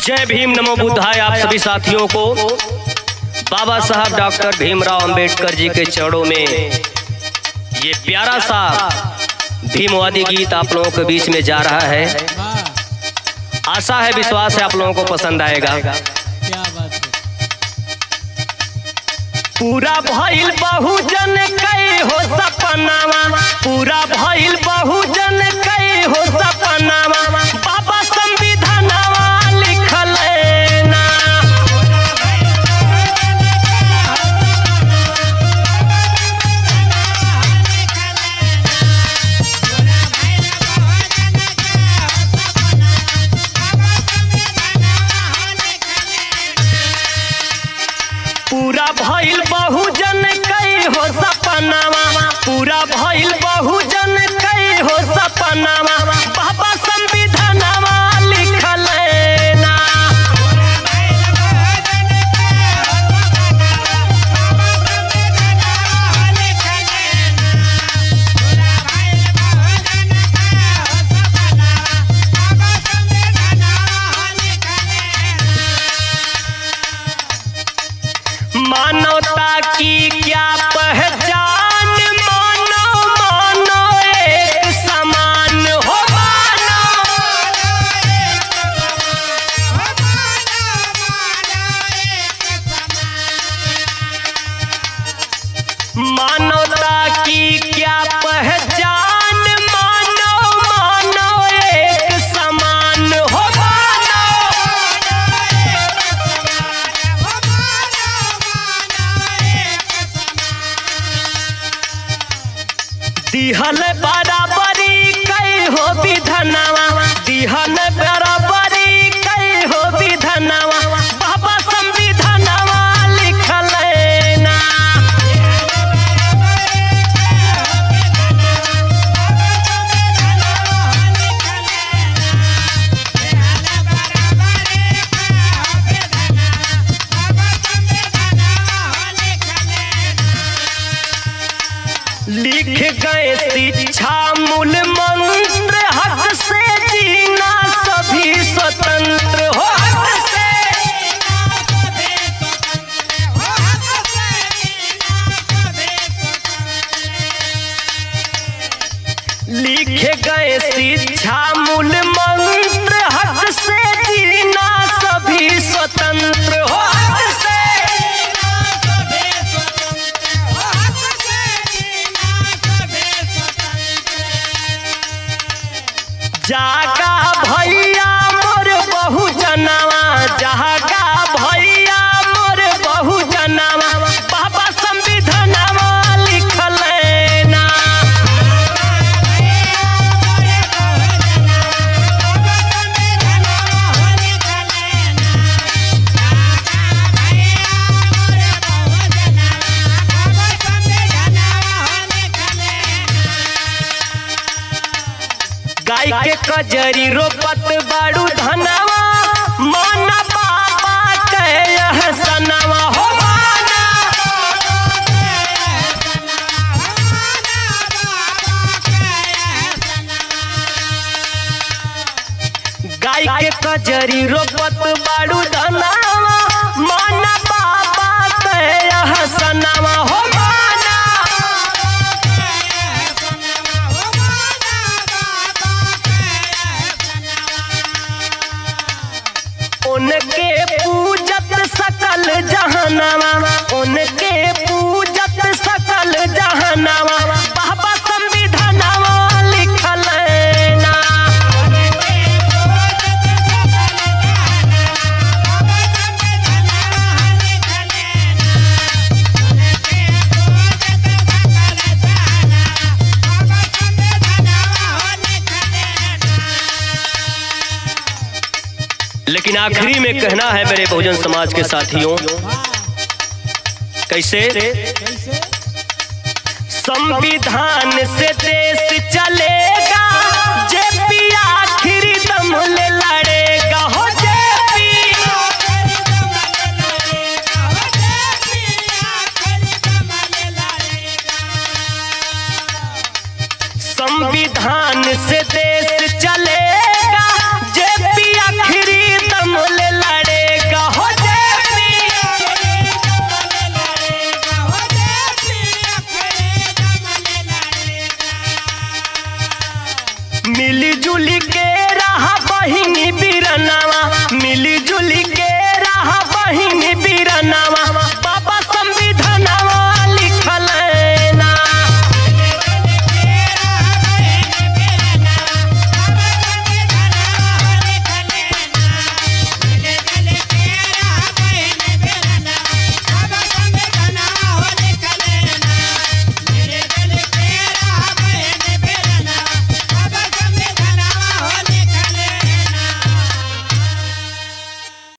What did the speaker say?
जय भीम नमो बुद्धाय। आप सभी साथियों को बाबा साहब डॉक्टर भीमराव अंबेडकर जी के चरणों में ये प्यारा सा भीमवादी गीत आप लोगों के बीच में जा रहा है। आशा है, विश्वास है आप लोगों को पसंद आएगा। पूरा भइल बहुजन कई हो सपनावा, पूरा भइल बहुजन कई हो सपनावा, बाबा संविधानवा लिखल ना। पूरा भइल बहुजन कई हो सपनावा, पूरा भइल बहुजन कई हो सपनावा, बाबा संविधानवा लिखल ना। मानवता की क्या पहचान, मानो मानो एक समान हो। मानवता की क्या पहचान, मानो मानो एक समान हो। दिहल बराबरी कई हो विधनवा, दिहल बराबरी कई हो विधनवा, बाबा संविधानवा लिखल ना। लिख गए शिक्षा मूल मंत्र, हक से जीना सभी स्वतंत्र हो। लिख गए शिक्षा मूल मंत्र, हक से जीना सभी स्वतंत्र हो। जागा भैया मोर बहुजनवा, जागा भैया मोर बहुजनवा, बाबा संविधानवा लिखल ना। गाय के कजरी रोपत बाड़ू धनवा, माना बाबा के यह सनवा हो। गाय के कजरी रोपत बाड़ू धनवा, माना बाबा के यह सनवा हो। उनके पूजत सकल जहानवा, उनके पूजत सकल जहानवा, बाबा संविधानवा लिखल ना। लेकिन आखिरी में कहना है मेरे बहुजन समाज के साथियों, कैसे? संविधान से देश चलेगा, जेपी आखिरी दम ले लड़ेगा हो। संविधान से देश चले